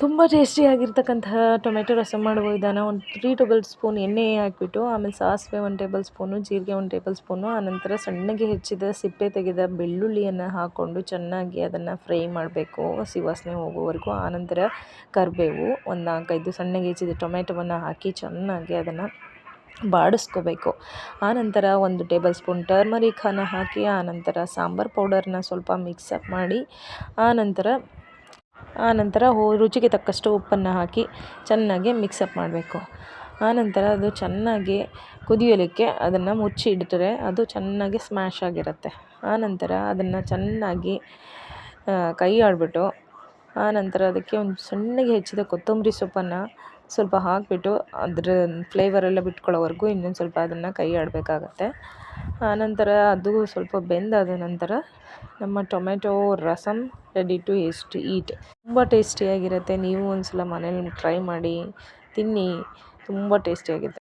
ತುಂಬ ಟೇಸ್ಟಿಯಾಗಿರ್ತಕ್ಕಂತಹ ಟೊಮೆಟೊ ರಸಮ್ ಮಾಡುವ ವಿಧಾನ. ಒಂದು 3 ಟೇಬಲ್ ಸ್ಪೂನ್ ಎಣ್ಣೆ ಹಾಕಿಬಿಟ್ಟು, ಆಮೇಲೆ ಸಾಸಿವೆ 1 ಟೇಬಲ್ ಸ್ಪೂನು, ಜೀರಿಗೆ 1 ಟೇಬಲ್ ಸ್ಪೂನು, ಆನಂತರ ಸಣ್ಣಗೆ ಹೆಚ್ಚಿದ ಸಿಪ್ಪೆ ತೆಗೆದ ಬೆಳ್ಳುಳ್ಳಿಯನ್ನು ಹಾಕ್ಕೊಂಡು ಚೆನ್ನಾಗಿ ಅದನ್ನು ಫ್ರೈ ಮಾಡಬೇಕು ಹಸಿ ವಾಸನೆ ಹೋಗೋವರೆಗೂ. ಆನಂತರ ಕರಿಬೇವು, ಒಂದು 4-5 ಸಣ್ಣಗೆ ಹೆಚ್ಚಿದ ಟೊಮೆಟೊವನ್ನು ಹಾಕಿ ಚೆನ್ನಾಗಿ ಅದನ್ನು ಬಾಡಿಸ್ಕೋಬೇಕು. ಆನಂತರ 1 ಟೇಬಲ್ ಸ್ಪೂನ್ ಟರ್ಮರಿಕನ್ನು ಹಾಕಿ, ಆನಂತರ ಸಾಂಬಾರು ಪೌಡರ್ನ ಸ್ವಲ್ಪ ಮಿಕ್ಸಪ್ ಮಾಡಿ, ಆನಂತರ ರುಚಿಗೆ ತಕ್ಕಷ್ಟು ಉಪ್ಪನ್ನು ಹಾಕಿ ಚೆನ್ನಾಗಿ ಮಿಕ್ಸಪ್ ಮಾಡಬೇಕು. ಆನಂತರ ಅದು ಚೆನ್ನಾಗಿ ಕುದಿಯಲಿಕ್ಕೆ ಅದನ್ನು ಮುಚ್ಚಿ ಇಡ್ತಾರೆ, ಅದು ಚೆನ್ನಾಗಿ ಸ್ಮ್ಯಾಶ್ ಆಗಿರುತ್ತೆ. ಆನಂತರ ಅದನ್ನು ಚೆನ್ನಾಗಿ ಕೈ ಆಡಿಬಿಟ್ಟು, ಆನಂತರ ಅದಕ್ಕೆ ಒಂದು ಸಣ್ಣಗೆ ಹೆಚ್ಚಿದ ಕೊತ್ತಂಬರಿ ಸೊಪ್ಪನ್ನು ಸ್ವಲ್ಪ ಹಾಕಿಬಿಟ್ಟು, ಅದರ ಫ್ಲೇವರೆಲ್ಲ ಬಿಟ್ಕೊಳ್ಳೋವರೆಗೂ ಇನ್ನೊಂದು ಸ್ವಲ್ಪ ಅದನ್ನು ಕೈ ಆಡಬೇಕಾಗತ್ತೆ. ಆನಂತರ ಅದು ಸ್ವಲ್ಪ ಬೆಂದಾದ ನಂತರ ನಮ್ಮ tomato rasam ready to eat. ತುಂಬ ಟೇಸ್ಟಿಯಾಗಿರುತ್ತೆ. ನೀವು ಒಂದು ಸಲ ಮನೇಲಿ ಟ್ರೈ ಮಾಡಿ ತಿನ್ನಿ, ತುಂಬ ಟೇಸ್ಟಿಯಾಗಿರುತ್ತೆ.